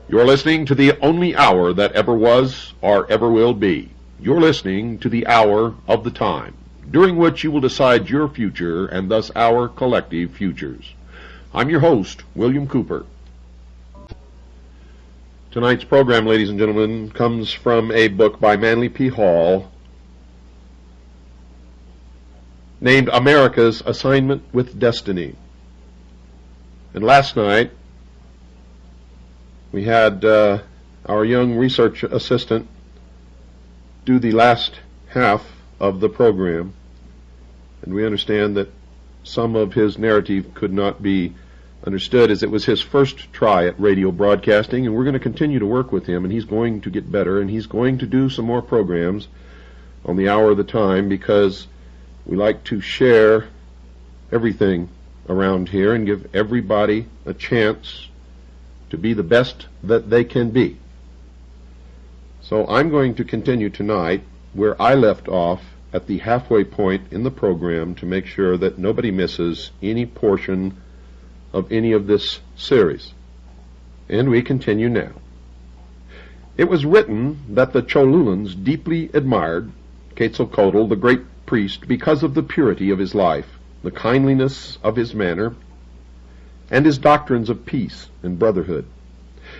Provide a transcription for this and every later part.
You're listening to the only hour that ever was or ever will be. You're listening to the hour of the time, during which you will decide your future and thus our collective futures. I'm your host, William Cooper. Tonight's program, ladies and gentlemen, comes from a book by Manly P. Hall named America's Assignment with Destiny. And last night, we had our young research assistant do the last half of the program, and we understand that some of his narrative could not be understood as it was his first try at radio broadcasting, and we're going to continue to work with him, and he's going to get better, and he's going to do some more programs on the hour of the time, because we like to share everything around here and give everybody a chance to be the best that they can be. So I'm going to continue tonight where I left off at the halfway point in the program to make sure that nobody misses any portion of any of this series. And we continue now. It was written that the Cholulans deeply admired Quetzalcoatl, the great priest, because of the purity of his life, the kindliness of his manner, and his doctrines of peace and brotherhood.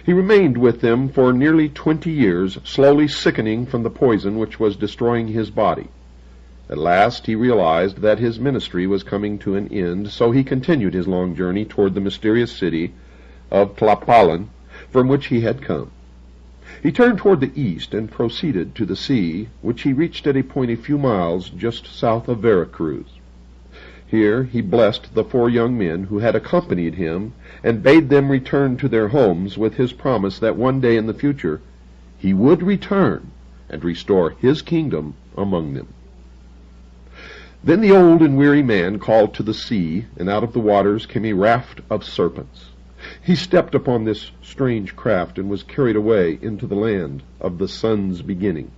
He remained with them for nearly 20 years, slowly sickening from the poison which was destroying his body. At last he realized that his ministry was coming to an end, so he continued his long journey toward the mysterious city of Tlapalan, from which he had come. He turned toward the east and proceeded to the sea, which he reached at a point a few miles just south of Veracruz. Here he blessed the 4 young men who had accompanied him and bade them return to their homes with his promise that one day in the future he would return and restore his kingdom among them. Then the old and weary man called to the sea, and out of the waters came a raft of serpents. He stepped upon this strange craft and was carried away into the land of the sun's beginning.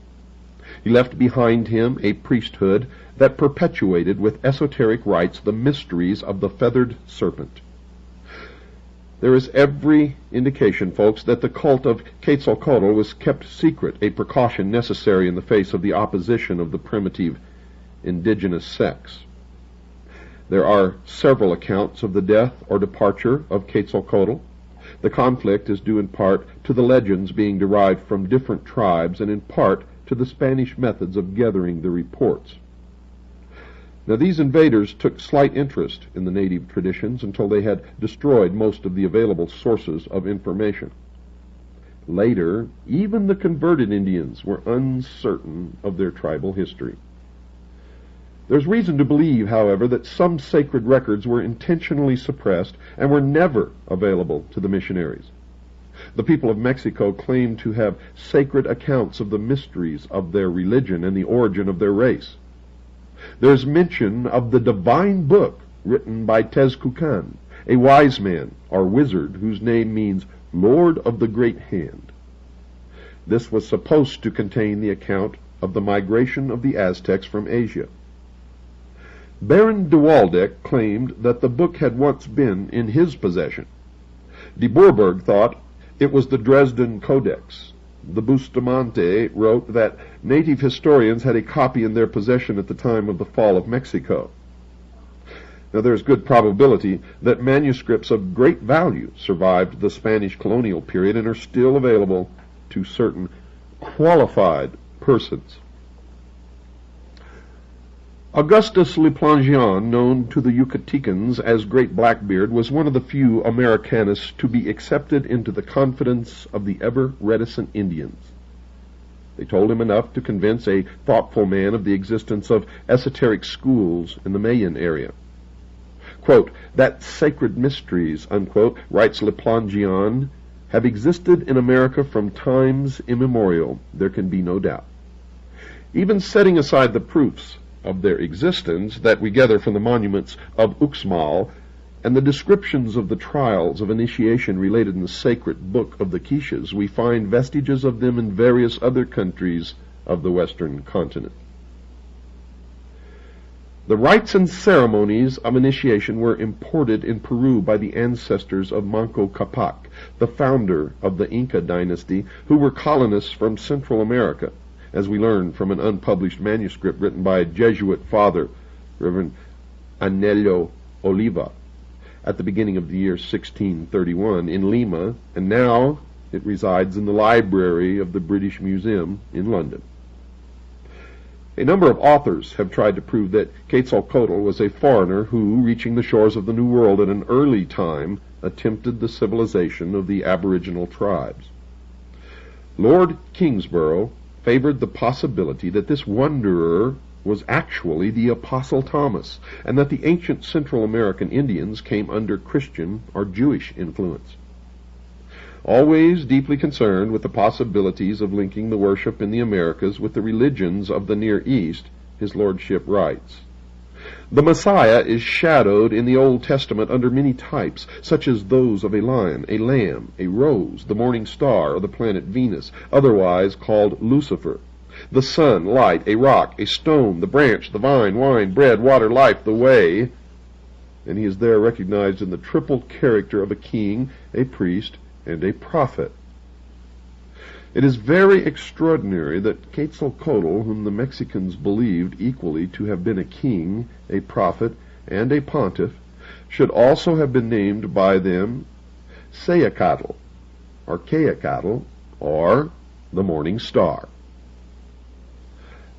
He left behind him a priesthood that perpetuated with esoteric rites the mysteries of the feathered serpent. There is every indication, folks, that the cult of Quetzalcoatl was kept secret, a precaution necessary in the face of the opposition of the primitive indigenous sects. There are several accounts of the death or departure of Quetzalcoatl. The conflict is due in part to the legends being derived from different tribes and in part to the Spanish methods of gathering the reports. Now, these invaders took slight interest in the native traditions until they had destroyed most of the available sources of information. Later, even the converted Indians were uncertain of their tribal history. There's reason to believe, however, that some sacred records were intentionally suppressed and were never available to the missionaries. The people of Mexico claim to have sacred accounts of the mysteries of their religion and the origin of their race. There's mention of the divine book written by Tezcucan, a wise man or wizard whose name means Lord of the Great Hand. This was supposed to contain the account of the migration of the Aztecs from Asia. Baron de Waldeck claimed that the book had once been in his possession. De Bourbourg thought it was the Dresden Codex. The Bustamante wrote that native historians had a copy in their possession at the time of the fall of Mexico. Now, there's good probability that manuscripts of great value survived the Spanish colonial period and are still available to certain qualified persons. Augustus Leplangian, known to the Yucatecans as Great Blackbeard, was one of the few Americanists to be accepted into the confidence of the ever-reticent Indians. They told him enough to convince a thoughtful man of the existence of esoteric schools in the Mayan area. Quote, "That sacred mysteries," unquote, writes Leplangian, "have existed in America from times immemorial, there can be no doubt. Even setting aside the proofs of their existence that we gather from the monuments of Uxmal and the descriptions of the trials of initiation related in the sacred book of the Quiches, we find vestiges of them in various other countries of the western continent. The rites and ceremonies of initiation were imported in Peru by the ancestors of Manco Capac, the founder of the Inca dynasty, who were colonists from Central America, as we learn from an unpublished manuscript written by a Jesuit father, Reverend Anelio Oliva, at the beginning of the year 1631 in Lima, and now it resides in the library of the British Museum in London. A number of authors have tried to prove that Quetzalcoatl was a foreigner who, reaching the shores of the New World at an early time, attempted the civilization of the aboriginal tribes. Lord Kingsborough favored the possibility that this wanderer was actually the Apostle Thomas, and that the ancient Central American Indians came under Christian or Jewish influence. Always deeply concerned with the possibilities of linking the worship in the Americas with the religions of the Near East, his lordship writes, "The Messiah is shadowed in the Old Testament under many types, such as those of a lion, a lamb, a rose, the morning star, or the planet Venus, otherwise called Lucifer, the sun, light, a rock, a stone, the branch, the vine, wine, bread, water, life, the way," and he is there recognized in the triple character of a king, a priest, and a prophet. It is very extraordinary that Quetzalcoatl, whom the Mexicans believed equally to have been a king, a prophet, and a pontiff, should also have been named by them Sayacatl, or Quetzalcoatl, or the morning star.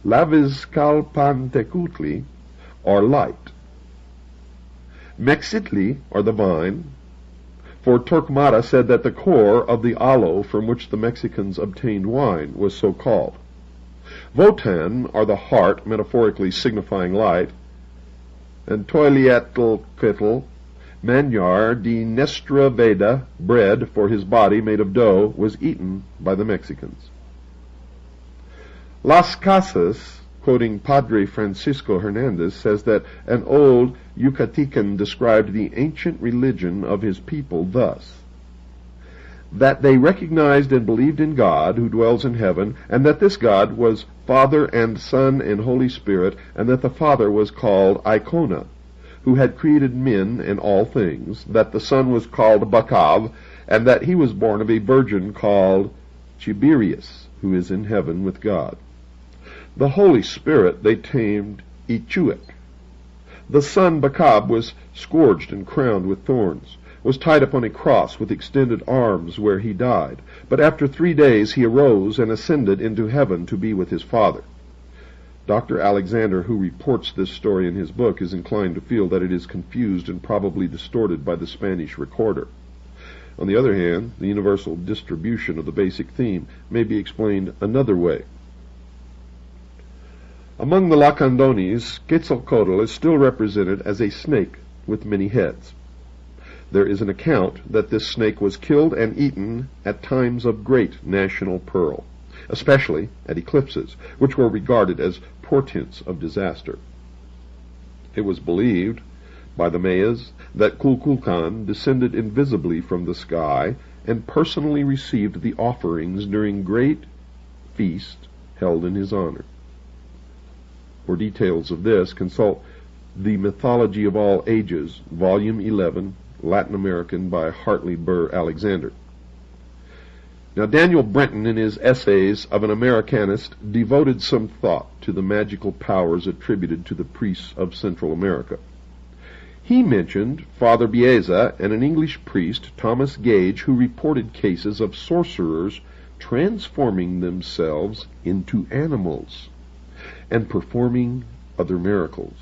Lavizcalpantecutli, or light. Mexitli, or the vine, for Torquemada said that the core of the aloe from which the Mexicans obtained wine was so called. Votan, or the heart, metaphorically signifying light, and Toiliatl, Manyar de Nestra Veda, bread for his body made of dough, was eaten by the Mexicans. Las Casas, quoting Padre Francisco Hernandez, says that an old Yucatecan described the ancient religion of his people thus: that they recognized and believed in God who dwells in heaven, and that this God was Father and Son and Holy Spirit, and that the Father was called Icona, who had created men and all things, that the Son was called Bacav, and that he was born of a virgin called Tiberius, who is in heaven with God. The Holy Spirit they tamed Ichuic. The son Bacab was scourged and crowned with thorns, was tied upon a cross with extended arms where he died, but after 3 days he arose and ascended into heaven to be with his Father. Dr. Alexander, who reports this story in his book, is inclined to feel that it is confused and probably distorted by the Spanish recorder. On the other hand, the universal distribution of the basic theme may be explained another way. Among the Lacandones, Quetzalcoatl is still represented as a snake with many heads. There is an account that this snake was killed and eaten at times of great national peril, especially at eclipses, which were regarded as portents of disaster. It was believed by the Mayas that Kukulkan descended invisibly from the sky and personally received the offerings during great feast held in his honor. For details of this, consult The Mythology of All Ages, Volume 11, Latin American, by Hartley Burr Alexander. Now, Daniel Brenton, in his Essays of an Americanist, devoted some thought to the magical powers attributed to the priests of Central America. He mentioned Father Bieza and an English priest, Thomas Gage, who reported cases of sorcerers transforming themselves into animals and performing other miracles.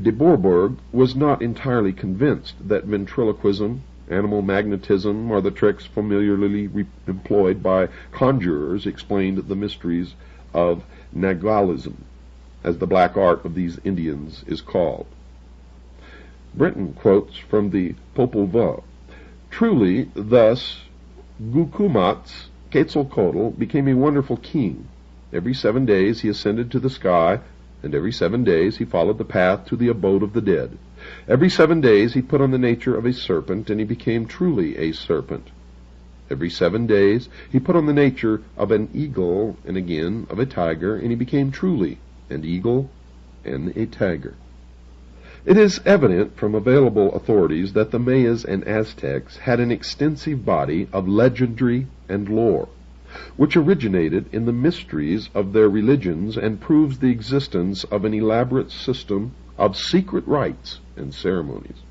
De Bourbourg was not entirely convinced that ventriloquism, animal magnetism, or the tricks familiarly employed by conjurers explained the mysteries of Nagalism, as the black art of these Indians is called. Brinton quotes from the Popol Vuh, "Truly, thus Gucumat's Quetzalcoatl became a wonderful king. Every 7 days he ascended to the sky, and every 7 days he followed the path to the abode of the dead. Every 7 days he put on the nature of a serpent, and he became truly a serpent. Every 7 days he put on the nature of an eagle, and again of a tiger, and he became truly an eagle and a tiger." It is evident from available authorities that the Mayas and Aztecs had an extensive body of legendary and lore, which originated in the mysteries of their religions and proves the existence of an elaborate system of secret rites and ceremonies.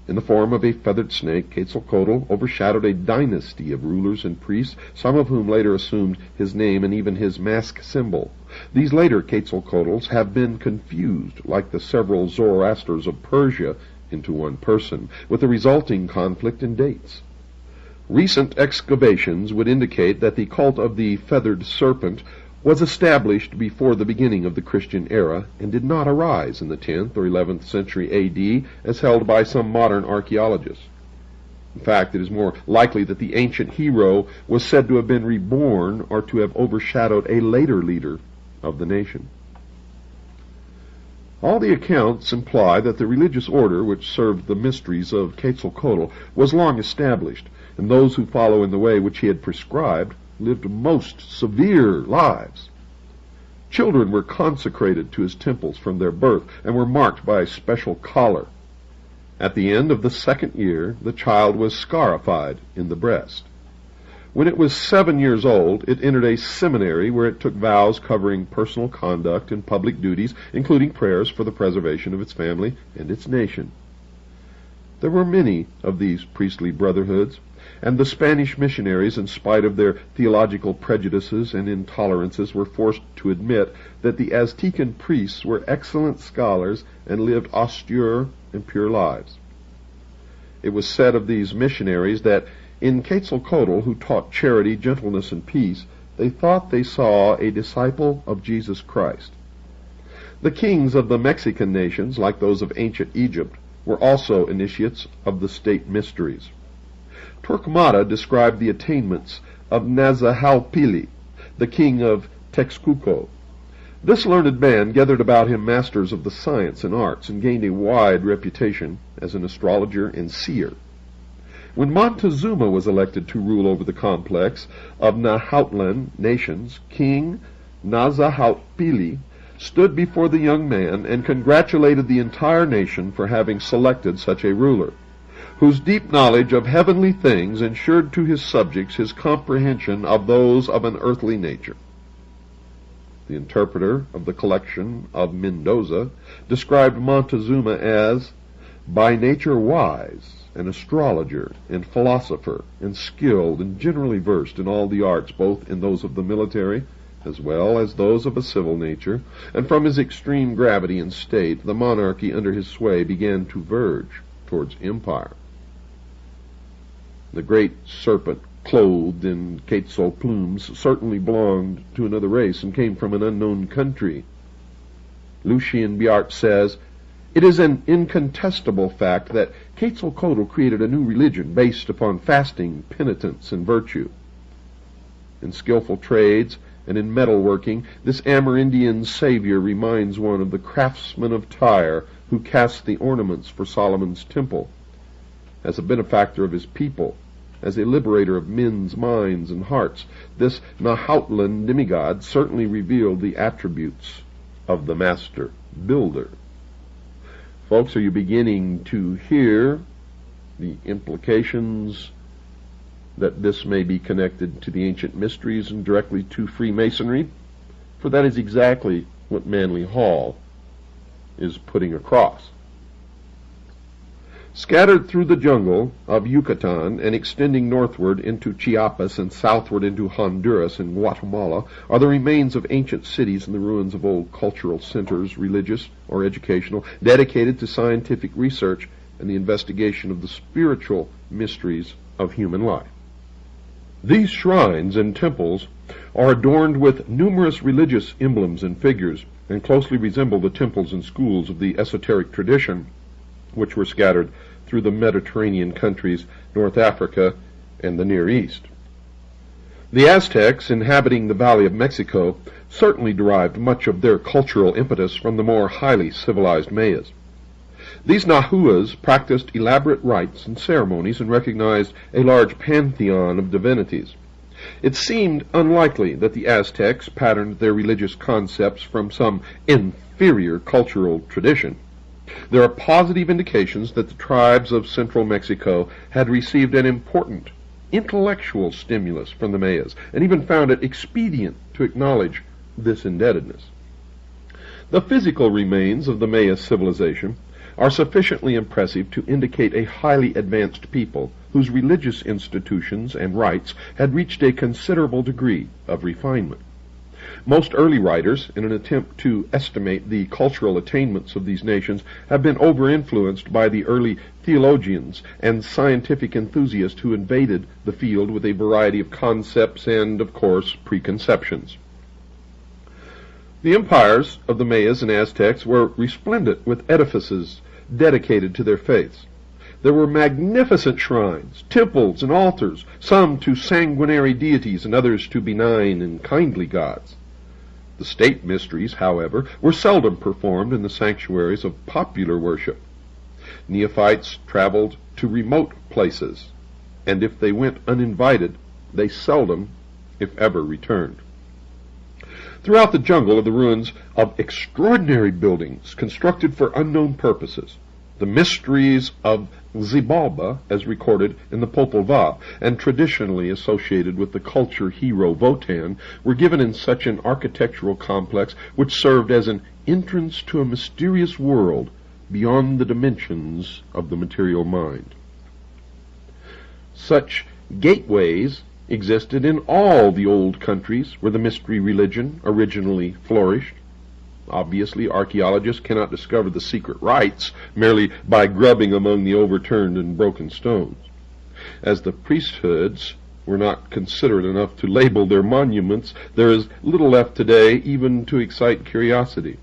In the form of a feathered snake, Quetzalcoatl overshadowed a dynasty of rulers and priests, some of whom later assumed his name and even his mask symbol. These later Quetzalcoatls have been confused, like the several Zoroasters of Persia, into one person, with the resulting conflict in dates. Recent excavations would indicate that the cult of the feathered serpent was established before the beginning of the Christian era and did not arise in the 10th or 11th century A.D. as held by some modern archaeologists. In fact, it is more likely that the ancient hero was said to have been reborn or to have overshadowed a later leader of the nation. All the accounts imply that the religious order which served the mysteries of Quetzalcoatl was long established, and those who follow in the way which he had prescribed lived most severe lives. Children were consecrated to his temples from their birth and were marked by a special collar. At the end of the 2nd year, the child was scarified in the breast. When it was 7 years old, it entered a seminary where it took vows covering personal conduct and public duties, including prayers for the preservation of its family and its nation. There were many of these priestly brotherhoods, and the Spanish missionaries, in spite of their theological prejudices and intolerances, were forced to admit that the Aztecan priests were excellent scholars and lived austere and pure lives. It was said of these missionaries that in Quetzalcoatl, who taught charity, gentleness, and peace, they thought they saw a disciple of Jesus Christ. The kings of the Mexican nations, like those of ancient Egypt, were also initiates of the state mysteries. Torquemada described the attainments of Nazahalpili, the king of Texcoco. This learned man gathered about him masters of the science and arts and gained a wide reputation as an astrologer and seer. When Montezuma was elected to rule over the complex of Nahuatlan nations, King Nazahalpili stood before the young man and congratulated the entire nation for having selected such a ruler, whose deep knowledge of heavenly things ensured to his subjects his comprehension of those of an earthly nature. The interpreter of the collection of Mendoza described Montezuma as by nature wise, an astrologer and philosopher, and skilled and generally versed in all the arts, both in those of the military as well as those of a civil nature, and from his extreme gravity and state, the monarchy under his sway began to verge towards empire. The great serpent, clothed in quetzal plumes, certainly belonged to another race and came from an unknown country. Lucien Biart says, "It is an incontestable fact that Quetzalcoatl created a new religion based upon fasting, penitence, and virtue. In skillful trades and in metalworking, this Amerindian savior reminds one of the craftsman of Tyre who cast the ornaments for Solomon's temple. As a benefactor of his people, as a liberator of men's minds and hearts, this Nahuatlan demigod certainly revealed the attributes of the master builder." Folks, are you beginning to hear the implications that this may be connected to the ancient mysteries and directly to Freemasonry? For that is exactly what Manly Hall is putting across. Scattered through the jungle of Yucatan and extending northward into Chiapas and southward into Honduras and Guatemala are the remains of ancient cities and the ruins of old cultural centers, religious or educational, dedicated to scientific research and the investigation of the spiritual mysteries of human life. These shrines and temples are adorned with numerous religious emblems and figures and closely resemble the temples and schools of the esoteric tradition which were scattered through the Mediterranean countries, North Africa, and the Near East. The Aztecs inhabiting the Valley of Mexico certainly derived much of their cultural impetus from the more highly civilized Mayas. These Nahuas practiced elaborate rites and ceremonies and recognized a large pantheon of divinities. It seemed unlikely that the Aztecs patterned their religious concepts from some inferior cultural tradition. There are positive indications that the tribes of central Mexico had received an important intellectual stimulus from the Mayas, and even found it expedient to acknowledge this indebtedness. The physical remains of the Maya civilization are sufficiently impressive to indicate a highly advanced people whose religious institutions and rites had reached a considerable degree of refinement. Most early writers, in an attempt to estimate the cultural attainments of these nations, have been over-influenced by the early theologians and scientific enthusiasts who invaded the field with a variety of concepts and, of course, preconceptions. The empires of the Mayas and Aztecs were resplendent with edifices dedicated to their faiths. There were magnificent shrines, temples, and altars, some to sanguinary deities and others to benign and kindly gods. The state mysteries, however, were seldom performed in the sanctuaries of popular worship. Neophytes traveled to remote places, and if they went uninvited, they seldom, if ever, returned. Throughout the jungle are the ruins of extraordinary buildings constructed for unknown purposes. The mysteries of Xibalba, as recorded in the Popol Vuh, and traditionally associated with the culture hero Votan, were given in such an architectural complex which served as an entrance to a mysterious world beyond the dimensions of the material mind. Such gateways existed in all the old countries where the mystery religion originally flourished. Obviously, archaeologists cannot discover the secret rites merely by grubbing among the overturned and broken stones. As the priesthoods were not considerate enough to label their monuments, there is little left today even to excite curiosity.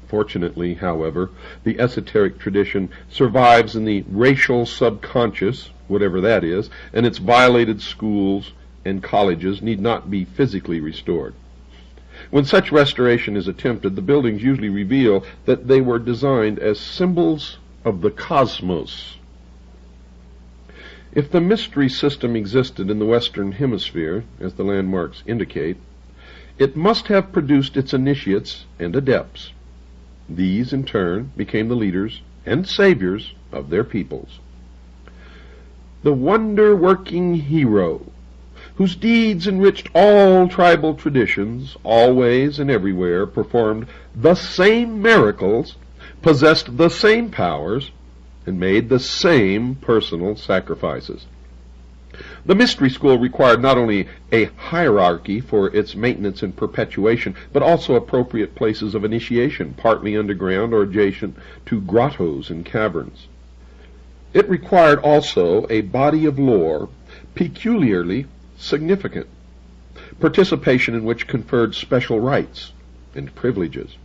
Fortunately, however, the esoteric tradition survives in the racial subconscious, whatever that is, and its violated schools and colleges need not be physically restored. When such restoration is attempted, the buildings usually reveal that they were designed as symbols of the cosmos. If the mystery system existed in the Western Hemisphere, as the landmarks indicate, it must have produced its initiates and adepts. These, in turn, became the leaders and saviors of their peoples. The wonder-working hero, whose deeds enriched all tribal traditions, always and everywhere performed the same miracles, possessed the same powers, and made the same personal sacrifices. The mystery school required not only a hierarchy for its maintenance and perpetuation, but also appropriate places of initiation, partly underground or adjacent to grottos and caverns. It required also a body of lore peculiarly significant, participation in which conferred special rights and privileges.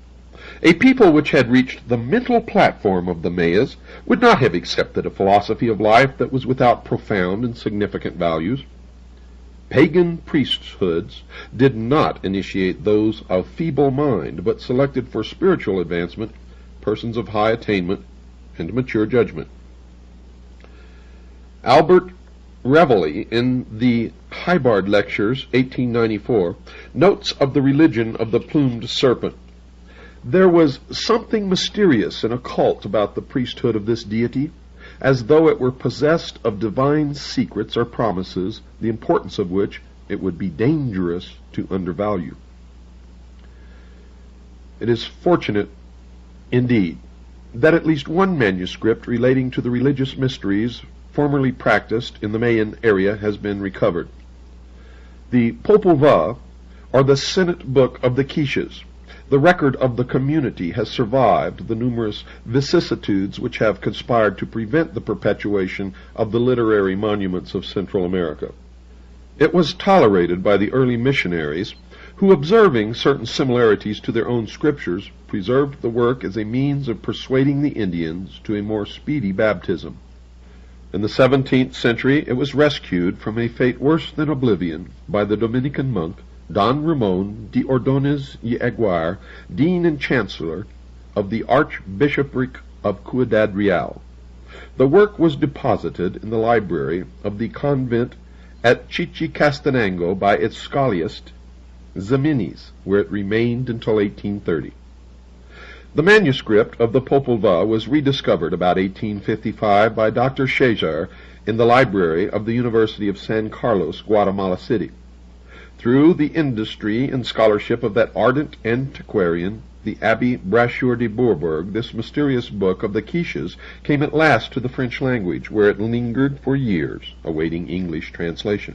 A people which had reached the mental platform of the Mayas would not have accepted a philosophy of life that was without profound and significant values. Pagan priesthoods did not initiate those of feeble mind, but selected for spiritual advancement persons of high attainment and mature judgment. Albert Reveille, in the Hybard Lectures, 1894, notes of the religion of the plumed serpent. There was something mysterious and occult about the priesthood of this deity, as though it were possessed of divine secrets or promises, the importance of which it would be dangerous to undervalue. It is fortunate, indeed, that at least one manuscript relating to the religious mysteries formerly practiced in the Mayan area has been recovered. The Popol Vuh, or the Senate Book of the Quiches, the record of the community, has survived the numerous vicissitudes which have conspired to prevent the perpetuation of the literary monuments of Central America. It was tolerated by the early missionaries, who, observing certain similarities to their own scriptures, preserved the work as a means of persuading the Indians to a more speedy baptism. In the 17th century it was rescued from a fate worse than oblivion by the Dominican monk Don Ramon de Ordonez y Aguirre, Dean and Chancellor of the Archbishopric of Ciudad Real. The work was deposited in the library of the convent at Chichicastenango by its scholiast Ximenes, where it remained until 1830. The manuscript of the Popol Vuh was rediscovered about 1855 by Dr. Cesar in the library of the University of San Carlos, Guatemala City. Through the industry and scholarship of that ardent antiquarian, the Abbé Brasseur de Bourbourg, this mysterious book of the Quiches came at last to the French language, where it lingered for years, awaiting English translation.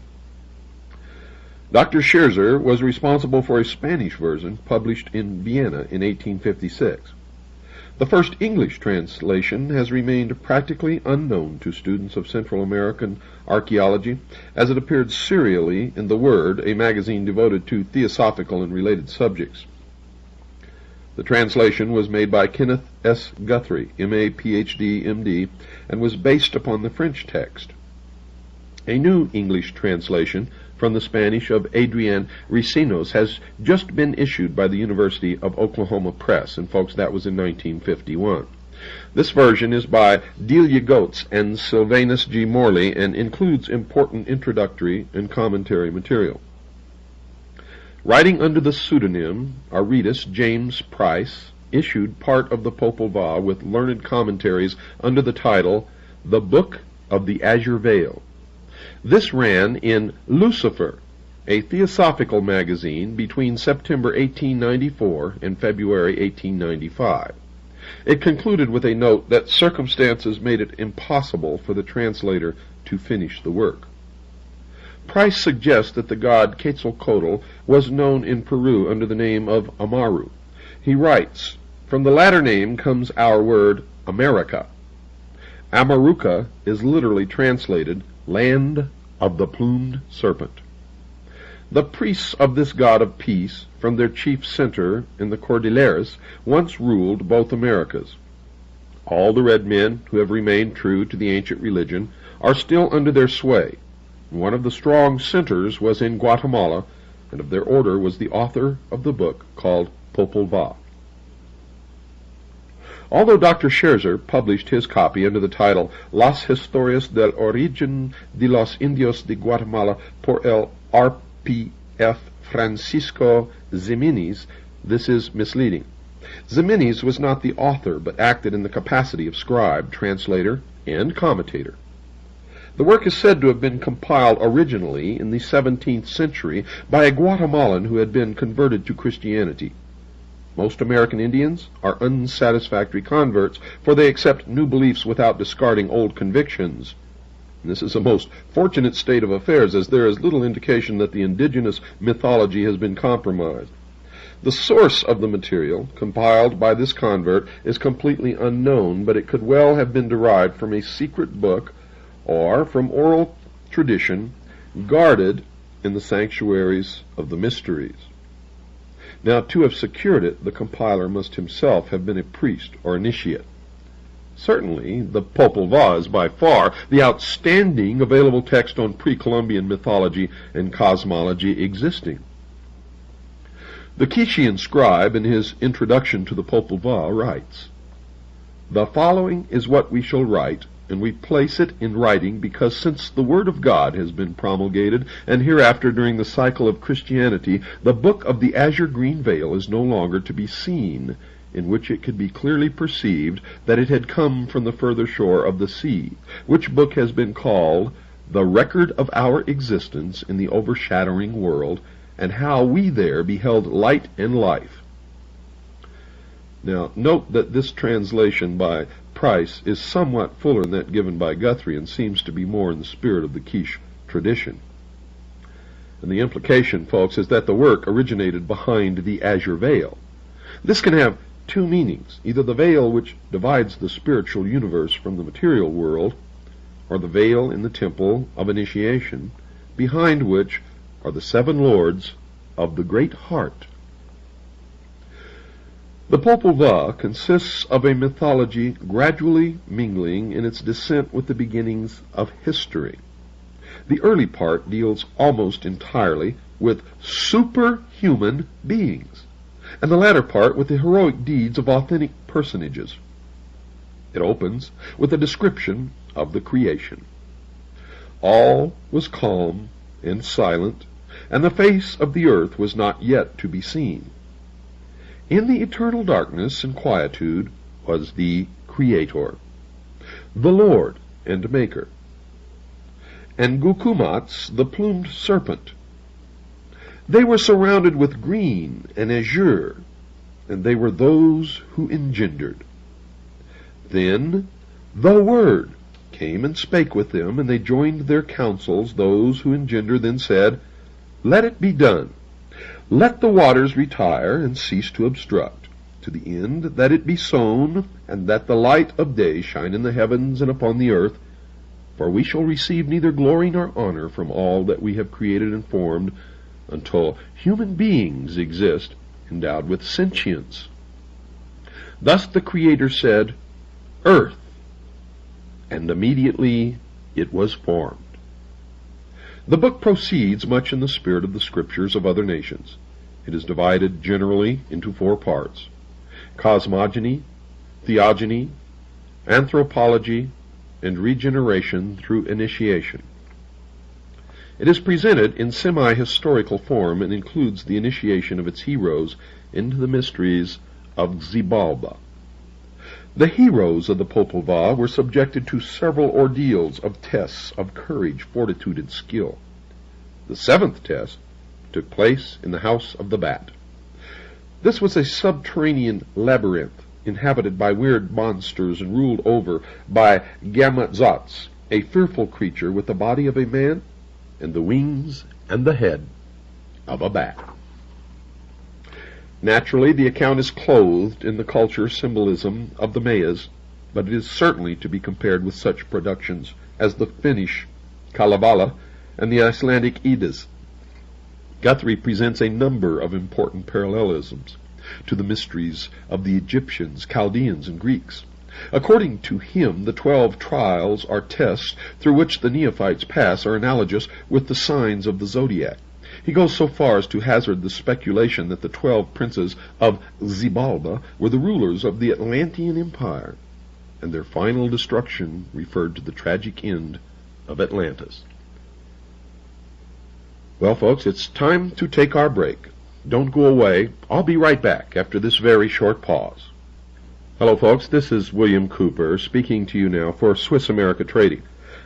Dr. Scherzer was responsible for a Spanish version published in Vienna in 1856. The first English translation has remained practically unknown to students of Central American archaeology, as it appeared serially in The Word, a magazine devoted to theosophical and related subjects. The translation was made by Kenneth S. Guthrie, M.A., Ph.D., M.D., and was based upon the French text. A new English translation from the Spanish of Adrian Ricinos has just been issued by the University of Oklahoma Press, and folks, that was in 1951. This version is by Delia Goetz and Sylvanus G. Morley and includes important introductory and commentary material. Writing under the pseudonym Aretas James Price, issued part of the Popol Vuh with learned commentaries under the title The Book of the Azure Veil. This ran in Lucifer, a theosophical magazine, between September 1894 and February 1895. It concluded with a note that circumstances made it impossible for the translator to finish the work. Price suggests that the god Quetzalcoatl was known in Peru under the name of Amaru. He writes, "From the latter name comes our word America. Amaruca is literally translated Land of the Plumed Serpent. The priests of this god of peace, from their chief center in the Cordilleras, once ruled both Americas. All the red men who have remained true to the ancient religion are still under their sway. One of the strong centers was in Guatemala, and of their order was the author of the book called Popol Vuh." Although Dr. Scherzer published his copy under the title Las Historias del Origen de los Indios de Guatemala por el R.P.F. Francisco Ximenes, this is misleading. Ximenes was not the author, but acted in the capacity of scribe, translator, and commentator. The work is said to have been compiled originally in the 17th century by a Guatemalan who had been converted to Christianity. Most American Indians are unsatisfactory converts, for they accept new beliefs without discarding old convictions. And this is a most fortunate state of affairs, as there is little indication that the indigenous mythology has been compromised. The source of the material, compiled by this convert, is completely unknown, but it could well have been derived from a secret book or from oral tradition guarded in the sanctuaries of the mysteries. Now, to have secured it, the compiler must himself have been a priest or initiate. Certainly, the Popol Vuh is by far the outstanding available text on pre-Columbian mythology and cosmology existing. The Quichean scribe, in his introduction to the Popol Vuh, writes, "The following is what we shall write, and we place it in writing because since the Word of God has been promulgated, and hereafter during the cycle of Christianity, the book of the azure green veil is no longer to be seen, in which it could be clearly perceived that it had come from the further shore of the sea, which book has been called the record of our existence in the overshadowing world, and how we there beheld light and life." Now, note that this translation by Price is somewhat fuller than that given by Guthrie and seems to be more in the spirit of the quiche tradition. And the implication, folks, is that the work originated behind the azure veil. This can have two meanings, either the veil which divides the spiritual universe from the material world, or the veil in the temple of initiation, behind which are the seven lords of the great heart. The Popol Vuh consists of a mythology gradually mingling in its descent with the beginnings of history. The early part deals almost entirely with superhuman beings, and the latter part with the heroic deeds of authentic personages. It opens with a description of the creation. All was calm and silent, and the face of the earth was not yet to be seen. In the eternal darkness and quietude was the Creator, the Lord and Maker, and Gukumats, the plumed serpent. They were surrounded with green and azure, and they were those who engendered. Then the Word came and spake with them, and they joined their counsels. Those who engendered then said, Let it be done. Let the waters retire and cease to obstruct, to the end that it be sown, and that the light of day shine in the heavens and upon the earth. For we shall receive neither glory nor honor from all that we have created and formed, until human beings exist, endowed with sentience. Thus the Creator said, Earth, and immediately it was formed. The book proceeds much in the spirit of the scriptures of other nations. It is divided generally into 4 parts: cosmogony, theogony, anthropology, and regeneration through initiation. It is presented in semi-historical form and includes the initiation of its heroes into the mysteries of Xibalba. The heroes of the Popol Vuh were subjected to several ordeals of tests of courage, fortitude, and skill. The 7th test took place in the House of the Bat. This was a subterranean labyrinth inhabited by weird monsters and ruled over by Gamma-Zotz, a fearful creature with the body of a man and the wings and the head of a bat. Naturally, the account is clothed in the culture symbolism of the Mayas, but it is certainly to be compared with such productions as the Finnish Kalevala and the Icelandic Eddas. Guthrie presents a number of important parallelisms to the mysteries of the Egyptians, Chaldeans, and Greeks. According to him, the 12 trials or tests through which the neophytes pass are analogous with the signs of the zodiac. He goes so far as to hazard the speculation that the 12 princes of Xibalba were the rulers of the Atlantean Empire, and their final destruction referred to the tragic end of Atlantis. Well, folks, it's time to take our break. Don't go away. I'll be right back after this very short pause. Hello, folks. This is William Cooper speaking to you now for Swiss America Trading,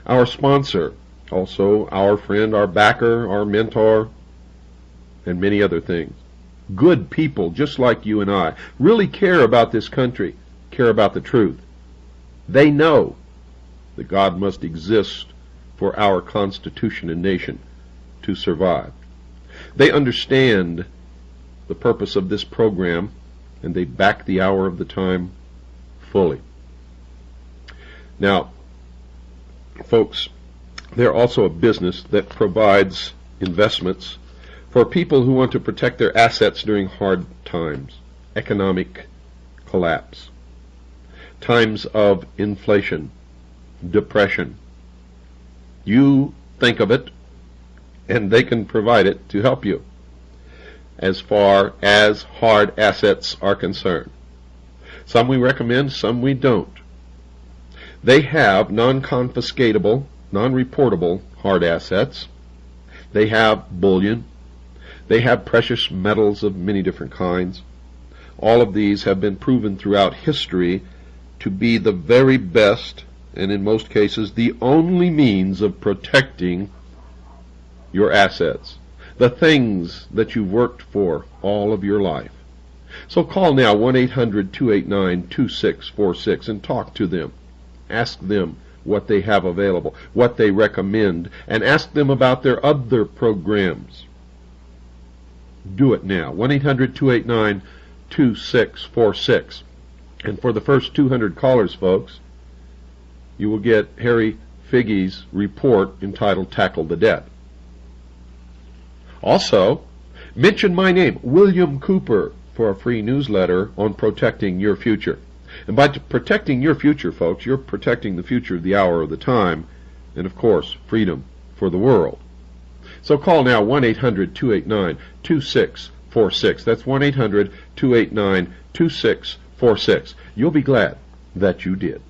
our sponsor, also our friend, our backer, our mentor, and many other things. Good people, just like you and I, really care about this country, care about the truth. They know that God must exist for our Constitution and nation to survive. They understand the purpose of this program, and they back the hour of the time fully. Now, folks, they're also a business that provides investments for people who want to protect their assets during hard times, economic collapse, times of inflation, depression. You think of it, and they can provide it to help you as far as hard assets are concerned. Some we recommend, some we don't. They have non-confiscatable, non-reportable hard assets. They have bullion. They have precious metals of many different kinds. All of these have been proven throughout history to be the very best, and in most cases the only means of protecting your assets, the things that you've worked for all of your life. So call now 1-800-289-2646 and talk to them. Ask them what they have available, what they recommend, and ask them about their other programs. Do it now. 1-800-289-2646. And for the first 200 callers, folks, you will get Harry Figge's report entitled Tackle the Debt. Also, mention my name, William Cooper, for a free newsletter on protecting your future. And by protecting your future, folks, you're protecting the future of the hour of the time, and of course, freedom for the world. So call now 1-800-289-2646. That's 1-800-289-2646. You'll be glad that you did.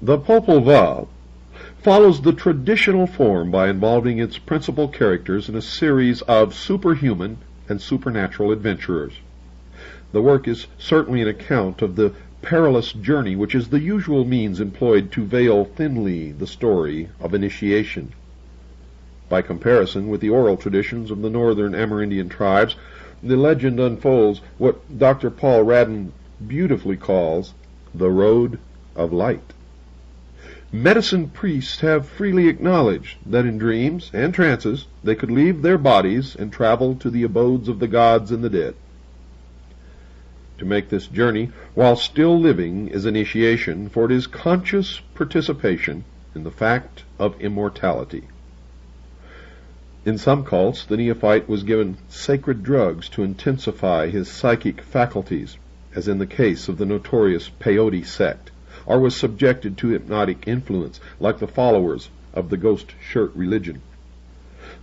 The Popol Vuh follows the traditional form by involving its principal characters in a series of superhuman and supernatural adventurers. The work is certainly an account of the perilous journey which is the usual means employed to veil thinly the story of initiation. By comparison with the oral traditions of the northern Amerindian tribes, the legend unfolds what Dr. Paul Radden beautifully calls the Road of Light. Medicine priests have freely acknowledged that in dreams and trances they could leave their bodies and travel to the abodes of the gods and the dead. To make this journey while still living is initiation, for it is conscious participation in the fact of immortality. In some cults, the neophyte was given sacred drugs to intensify his psychic faculties, as in the case of the notorious peyote sect, or was subjected to hypnotic influence, like the followers of the ghost shirt religion.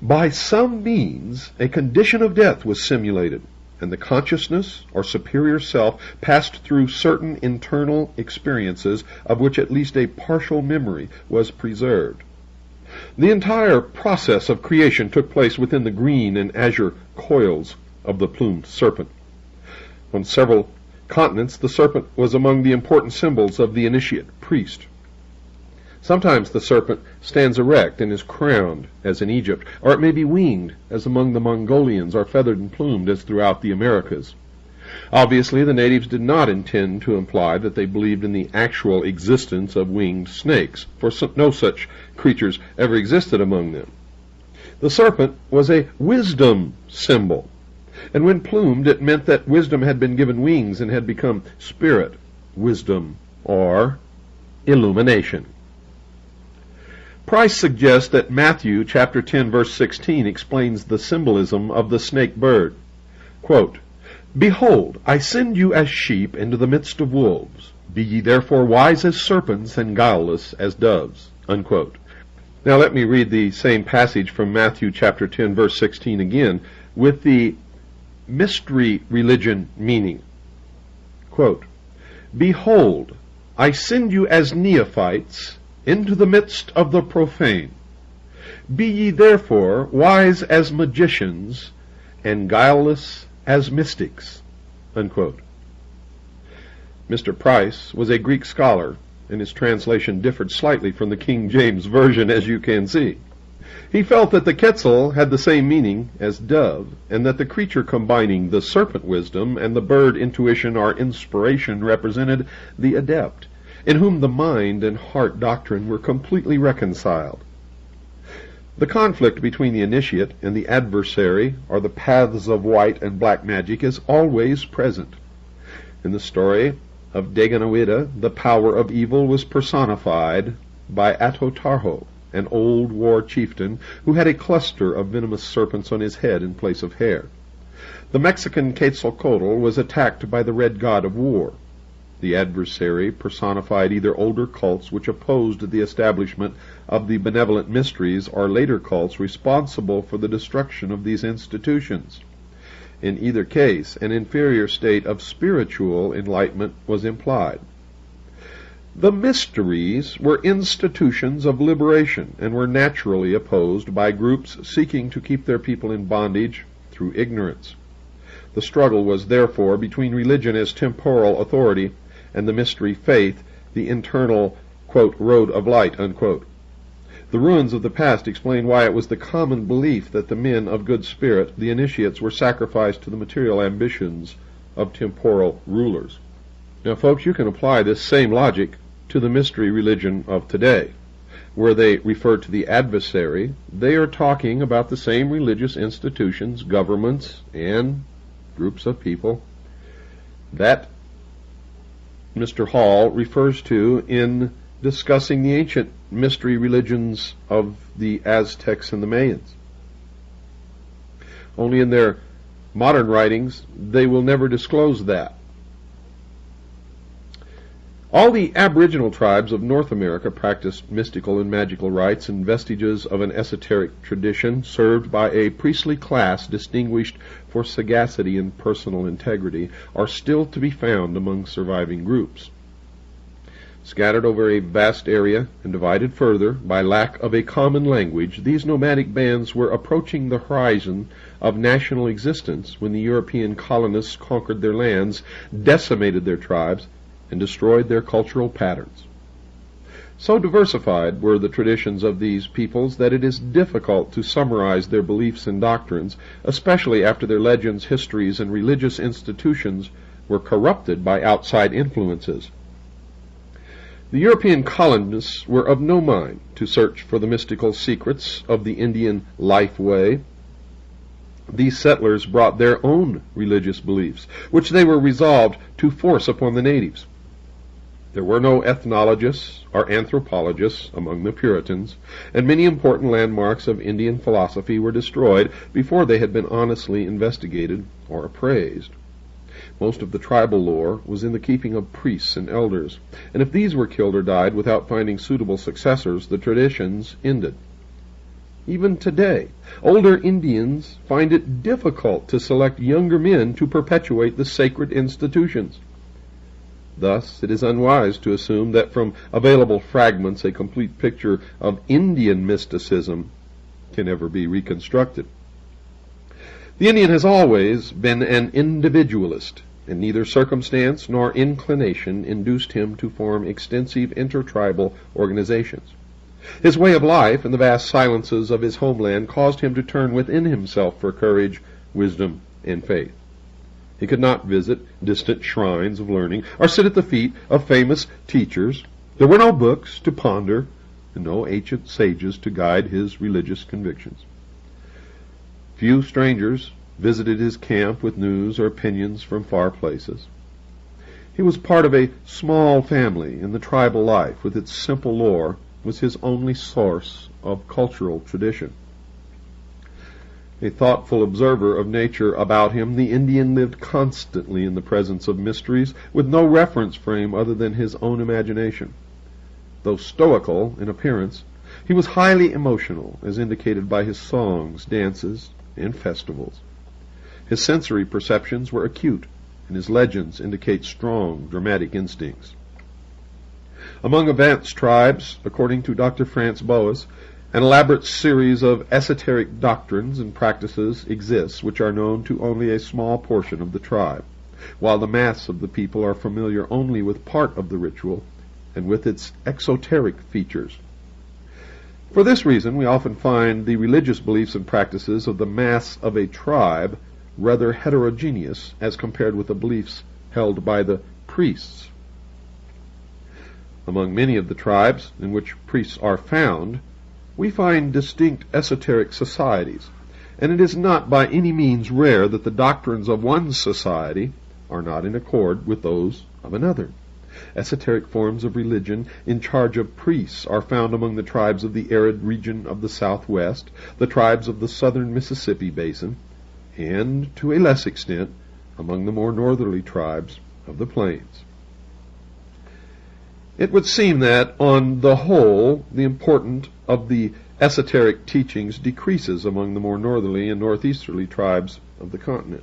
By some means, a condition of death was simulated, and the consciousness or superior self passed through certain internal experiences of which at least a partial memory was preserved. The entire process of creation took place within the green and azure coils of the plumed serpent. On several continents, the serpent was among the important symbols of the initiate priest. Sometimes the serpent stands erect and is crowned, as in Egypt, or it may be winged, as among the Mongolians, or feathered and plumed, as throughout the Americas. Obviously, the natives did not intend to imply that they believed in the actual existence of winged snakes, for no such creatures ever existed among them. The serpent was a wisdom symbol, and when plumed, it meant that wisdom had been given wings and had become spirit, wisdom, or illumination. Price suggests that Matthew chapter 10, verse 16 explains the symbolism of the snake bird. Quote, "Behold, I send you as sheep into the midst of wolves. Be ye therefore wise as serpents and guileless as doves." Unquote. Now let me read the same passage from Matthew chapter 10, verse 16 again, with the mystery religion meaning. Quote, "Behold, I send you as neophytes into the midst of the profane. Be ye therefore wise as magicians and guileless as mystics." Unquote. Mr. Price was a Greek scholar, and his translation differed slightly from the King James Version, as you can see. He felt that the Quetzal had the same meaning as dove, and that the creature combining the serpent wisdom and the bird intuition or inspiration represented the adept, in whom the mind and heart doctrine were completely reconciled. The conflict between the initiate and the adversary, or the paths of white and black magic, is always present. In the story of Daganowida, the power of evil was personified by Atotarho, an old war chieftain who had a cluster of venomous serpents on his head in place of hair. The Mexican Quetzalcoatl was attacked by the red god of war. The adversary personified either older cults which opposed the establishment of the benevolent mysteries, or later cults responsible for the destruction of these institutions. In either case, an inferior state of spiritual enlightenment was implied. The mysteries were institutions of liberation and were naturally opposed by groups seeking to keep their people in bondage through ignorance. The struggle was therefore between religion as temporal authority and the mystery faith, the internal quote, road of light, unquote. The ruins of the past explain why it was the common belief that the men of good spirit, the initiates, were sacrificed to the material ambitions of temporal rulers. Now, folks, you can apply this same logic to the mystery religion of today. Where they refer to the adversary, they are talking about the same religious institutions, governments, and groups of people that Mr. Hall refers to in discussing the ancient mystery religions of the Aztecs and the Mayans. Only in their modern writings, they will never disclose that. All the aboriginal tribes of North America practiced mystical and magical rites and vestiges of an esoteric tradition served by a priestly class distinguished for sagacity and personal integrity are still to be found among surviving groups. Scattered over a vast area and divided further by lack of a common language, these nomadic bands were approaching the horizon of national existence when the European colonists conquered their lands, decimated their tribes, and destroyed their cultural patterns. So diversified were the traditions of these peoples that it is difficult to summarize their beliefs and doctrines, especially after their legends, histories, and religious institutions were corrupted by outside influences. The European colonists were of no mind to search for the mystical secrets of the Indian life way. These settlers brought their own religious beliefs, which they were resolved to force upon the natives. There were no ethnologists or anthropologists among the Puritans, and many important landmarks of Indian philosophy were destroyed before they had been honestly investigated or appraised. Most of the tribal lore was in the keeping of priests and elders, and if these were killed or died without finding suitable successors, the traditions ended. Even today, older Indians find it difficult to select younger men to perpetuate the sacred institutions. Thus, it is unwise to assume that from available fragments a complete picture of Indian mysticism can ever be reconstructed. The Indian has always been an individualist, and neither circumstance nor inclination induced him to form extensive intertribal organizations. His way of life and the vast silences of his homeland caused him to turn within himself for courage, wisdom, and faith. He could not visit distant shrines of learning or sit at the feet of famous teachers. There were no books to ponder and no ancient sages to guide his religious convictions. Few strangers visited his camp with news or opinions from far places. He was part of a small family, and the tribal life, with its simple lore, was his only source of cultural tradition. A thoughtful observer of nature about him, the Indian lived constantly in the presence of mysteries, with no reference frame other than his own imagination. Though stoical in appearance, he was highly emotional, as indicated by his songs, dances, and festivals. His sensory perceptions were acute, and his legends indicate strong dramatic instincts. Among advanced tribes, according to Dr. Franz Boas, an elaborate series of esoteric doctrines and practices exists which are known to only a small portion of the tribe, while the mass of the people are familiar only with part of the ritual and with its exoteric features. For this reason, we often find the religious beliefs and practices of the mass of a tribe rather heterogeneous as compared with the beliefs held by the priests. Among many of the tribes in which priests are found, we find distinct esoteric societies, and it is not by any means rare that the doctrines of one society are not in accord with those of another. Esoteric forms of religion in charge of priests are found among the tribes of the arid region of the Southwest, the tribes of the southern Mississippi basin, and, to a less extent, among the more northerly tribes of the plains. It would seem that, on the whole, the importance of the esoteric teachings decreases among the more northerly and northeasterly tribes of the continent.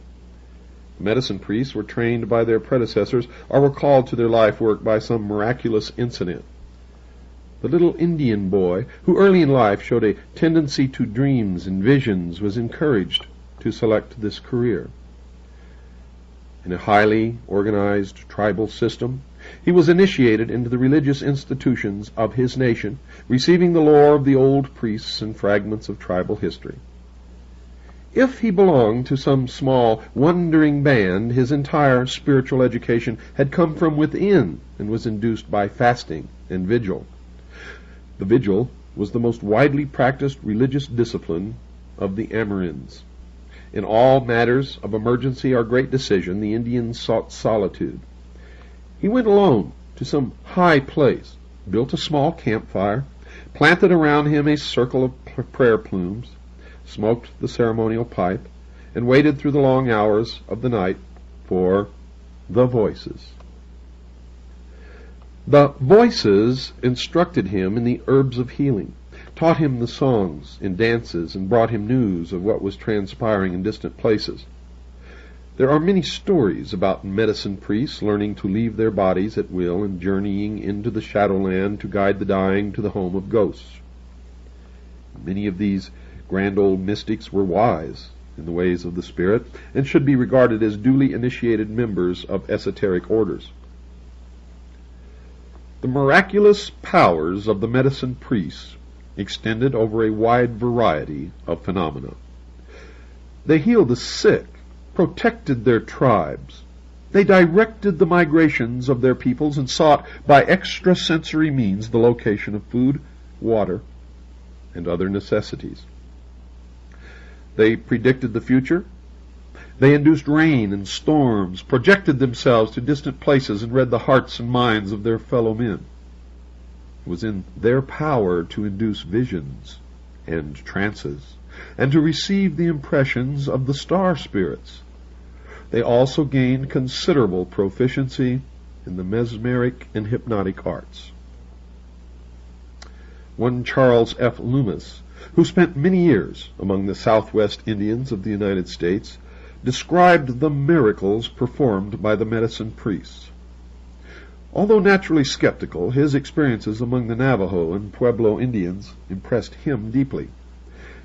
Medicine priests were trained by their predecessors or were called to their life work by some miraculous incident. The little Indian boy, who early in life showed a tendency to dreams and visions, was encouraged to select this career. In a highly organized tribal system, He was initiated into the religious institutions of his nation, receiving the lore of the old priests and fragments of tribal history. If he belonged to some small, wandering band, his entire spiritual education had come from within and was induced by fasting and vigil. The vigil was the most widely practiced religious discipline of the Amerinds. In all matters of emergency or great decision, the Indians sought solitude. He went alone to some high place, built a small campfire, planted around him a circle of prayer plumes, smoked the ceremonial pipe, and waited through the long hours of the night for the voices. The voices instructed him in the herbs of healing, taught him the songs and dances, and brought him news of what was transpiring in distant places. There are many stories about medicine priests learning to leave their bodies at will and journeying into the shadowland to guide the dying to the home of ghosts. Many of these grand old mystics were wise in the ways of the spirit and should be regarded as duly initiated members of esoteric orders. The miraculous powers of the medicine priests extended over a wide variety of phenomena. They healed the sick, protected their tribes. They directed the migrations of their peoples and sought by extrasensory means the location of food, water, and other necessities. They predicted the future. They induced rain and storms, projected themselves to distant places, and read the hearts and minds of their fellow men. It was in their power to induce visions and trances, and to receive the impressions of the star spirits. They also gained considerable proficiency in the mesmeric and hypnotic arts. One Charles F. Loomis, who spent many years among the Southwest Indians of the United States, described the miracles performed by the medicine priests. Although naturally skeptical, his experiences among the Navajo and Pueblo Indians impressed him deeply.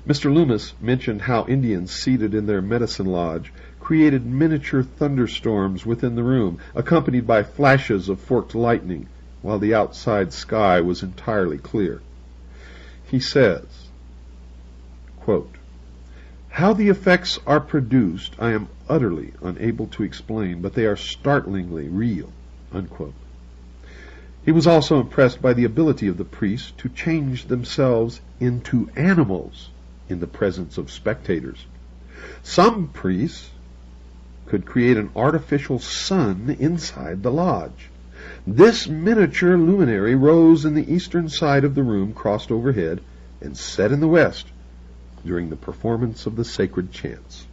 Mr. Loomis mentioned how Indians seated in their medicine lodge created miniature thunderstorms within the room, accompanied by flashes of forked lightning, while the outside sky was entirely clear. He says, quote, "How the effects are produced I am utterly unable to explain, but they are startlingly real." Unquote. He was also impressed by the ability of the priests to change themselves into animals in the presence of spectators. Some priests could create an artificial sun inside the lodge. This miniature luminary rose in the eastern side of the room, crossed overhead, and set in the west during the performance of the sacred chants.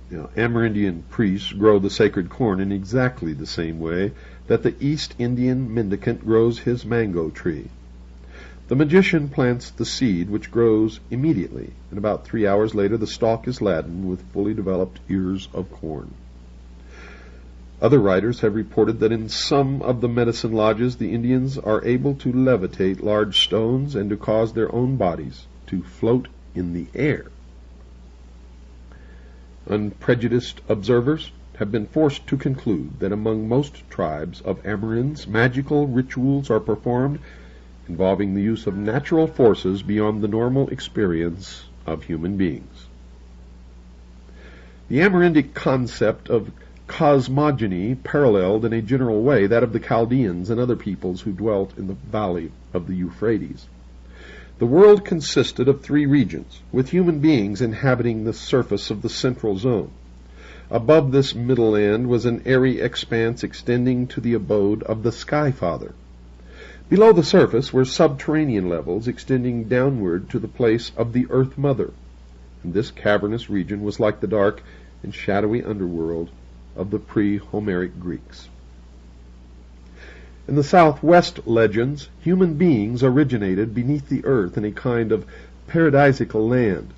Now, Amerindian priests grow the sacred corn in exactly the same way that the East Indian mendicant grows his mango tree. The magician plants the seed, which grows immediately, and about 3 hours later the stalk is laden with fully developed ears of corn. Other writers have reported that in some of the medicine lodges the Indians are able to levitate large stones and to cause their own bodies to float in the air. Unprejudiced observers have been forced to conclude that among most tribes of Amerinds, magical rituals are performed involving the use of natural forces beyond the normal experience of human beings. The Amerindic concept of cosmogony paralleled in a general way that of the Chaldeans and other peoples who dwelt in the valley of the Euphrates. The world consisted of 3 regions, with human beings inhabiting the surface of the central zone. Above this middle end was an airy expanse extending to the abode of the Sky Father. Below the surface were subterranean levels extending downward to the place of the Earth Mother, and this cavernous region was like the dark and shadowy underworld of the pre-Homeric Greeks. In the Southwest legends, human beings originated beneath the earth in a kind of paradisical land.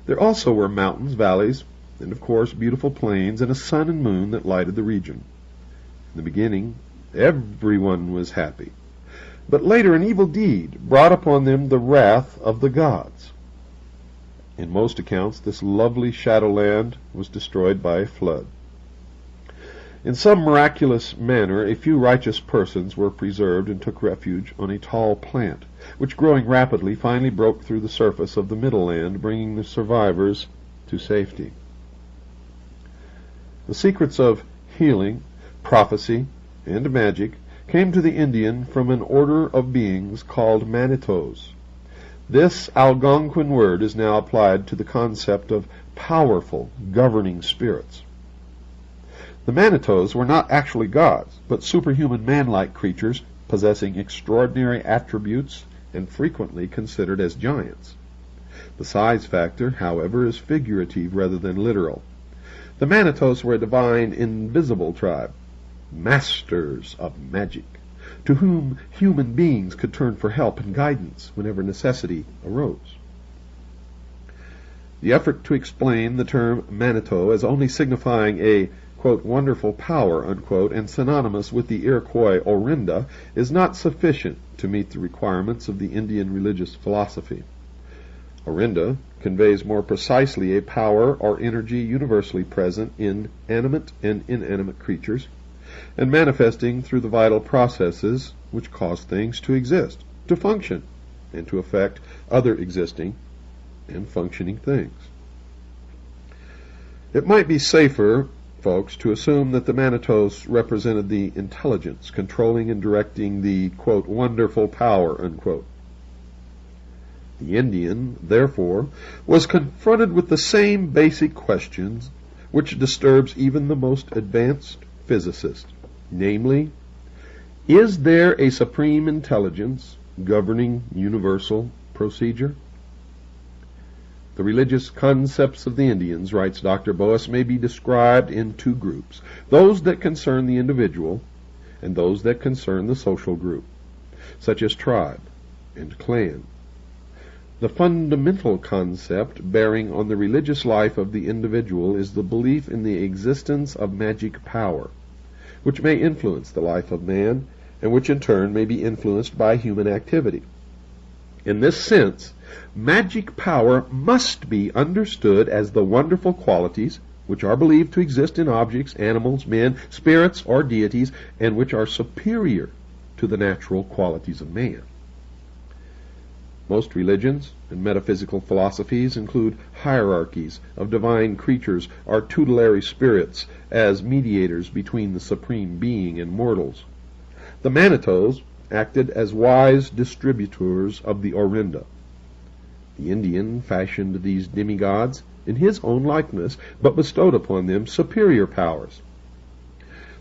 There also were mountains, valleys, and of course beautiful plains, and a sun and moon that lighted the region. In the beginning, everyone was happy. But later an evil deed brought upon them the wrath of the gods. In most accounts, this lovely shadowland was destroyed by a flood. In some miraculous manner, a few righteous persons were preserved and took refuge on a tall plant, which, growing rapidly, finally broke through the surface of the middle land, bringing the survivors to safety. The secrets of healing, prophecy, and magic came to the Indian from an order of beings called Manitos. This Algonquin word is now applied to the concept of powerful, governing spirits. The Manitos were not actually gods, but superhuman man-like creatures possessing extraordinary attributes and frequently considered as giants. The size factor, however, is figurative rather than literal. The Manitos were a divine, invisible tribe, masters of magic, to whom human beings could turn for help and guidance whenever necessity arose. The effort to explain the term Manito as only signifying a, quote, wonderful power, unquote, and synonymous with the Iroquois Orinda is not sufficient to meet the requirements of the Indian religious philosophy. Orinda conveys more precisely a power or energy universally present in animate and inanimate creatures, and manifesting through the vital processes which cause things to exist, to function, and to affect other existing and functioning things. It might be safer, folks, to assume that the Manitos represented the intelligence controlling and directing the, quote, wonderful power, unquote. The Indian, therefore, was confronted with the same basic questions which disturbs even the most advanced physicist, namely, is there a supreme intelligence governing universal procedure? The religious concepts of the Indians, writes Dr. Boas, may be described in two groups, those that concern the individual and those that concern the social group, such as tribe and clan. The fundamental concept bearing on the religious life of the individual is the belief in the existence of magic power, which may influence the life of man, and which in turn may be influenced by human activity. In this sense, magic power must be understood as the wonderful qualities which are believed to exist in objects, animals, men, spirits, or deities, and which are superior to the natural qualities of man. Most religions and metaphysical philosophies include hierarchies of divine creatures or tutelary spirits as mediators between the Supreme Being and mortals. The Manitos acted as wise distributors of the Orinda. The Indian fashioned these demigods in his own likeness, but bestowed upon them superior powers.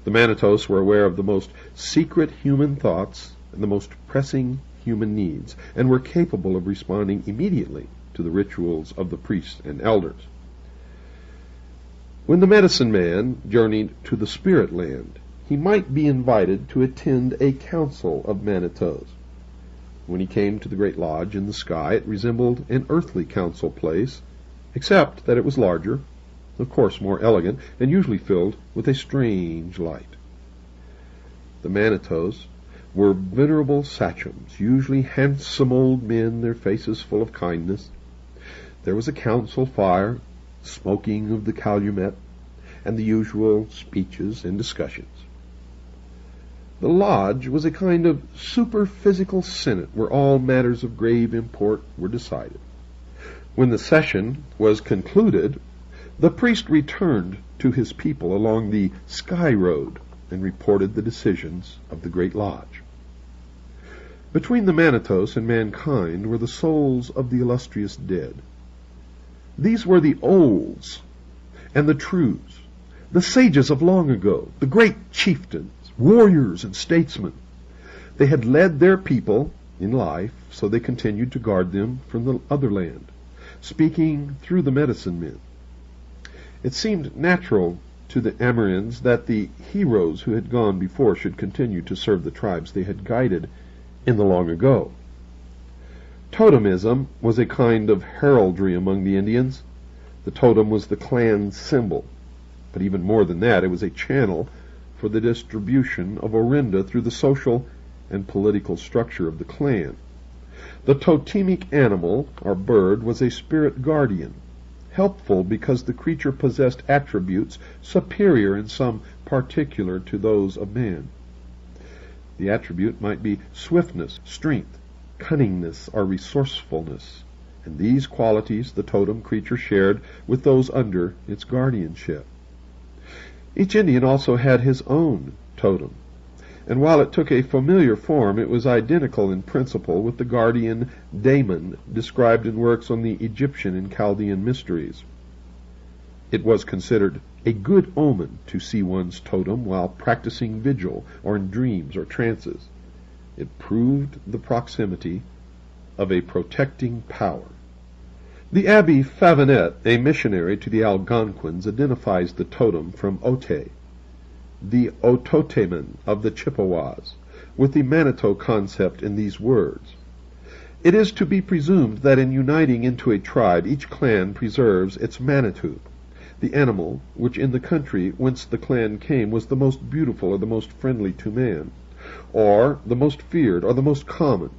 The Manitos were aware of the most secret human thoughts and the most pressing human needs, and were capable of responding immediately to the rituals of the priests and elders. When the medicine man journeyed to the spirit land, he might be invited to attend a council of Manitos. When he came to the great lodge in the sky, it resembled an earthly council place, except that it was larger, of course more elegant, and usually filled with a strange light. The Manitos were venerable sachems, usually handsome old men, their faces full of kindness. There was a council fire, smoking of the calumet, and the usual speeches and discussions. The lodge was a kind of superphysical senate where all matters of grave import were decided. When the session was concluded, the priest returned to his people along the sky road and reported the decisions of the great lodge. Between the Manitos and mankind were the souls of the illustrious dead. These were the olds and the trues, the sages of long ago, the great chieftains, warriors, and statesmen. They had led their people in life, so they continued to guard them from the other land, speaking through the medicine men. It seemed natural to the Amerinds that the heroes who had gone before should continue to serve the tribes they had guided in the long ago. Totemism was a kind of heraldry among the Indians. The totem was the clan symbol, but even more than that, it was a channel for the distribution of Orinda through the social and political structure of the clan. The totemic animal, or bird, was a spirit guardian, helpful because the creature possessed attributes superior in some particular to those of man. The attribute might be swiftness, strength, cunningness, or resourcefulness, and these qualities the totem creature shared with those under its guardianship. Each Indian also had his own totem, and while it took a familiar form, it was identical in principle with the guardian daemon described in works on the Egyptian and Chaldean mysteries. It was considered a good omen to see one's totem while practicing vigil or in dreams or trances. It proved the proximity of a protecting power. The Abbé Favinet, a missionary to the Algonquins, identifies the totem from Ote, the Ototemen of the Chippewas, with the Manitou concept in these words. It is to be presumed that in uniting into a tribe, each clan preserves its Manitou. The animal, which in the country whence the clan came was the most beautiful or the most friendly to man, or the most feared or the most common.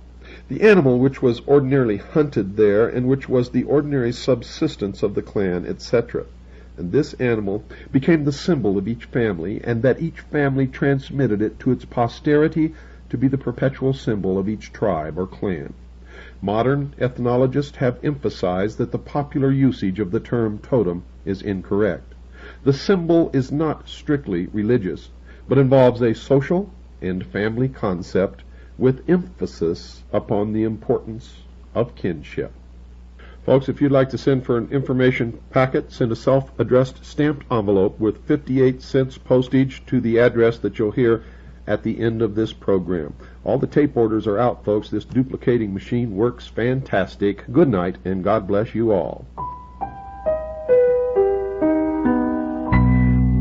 The animal which was ordinarily hunted there, and which was the ordinary subsistence of the clan, etc. And this animal became the symbol of each family, and that each family transmitted it to its posterity to be the perpetual symbol of each tribe or clan. Modern ethnologists have emphasized that the popular usage of the term totem is incorrect. The symbol is not strictly religious, but involves a social and family concept with emphasis upon the importance of kinship. Folks, if you'd like to send for an information packet, send a self-addressed stamped envelope with 58 cents postage to the address that you'll hear at the end of this program. All the tape orders are out, folks. This duplicating machine works fantastic. Good night, and God bless you all.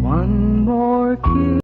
One more kiss.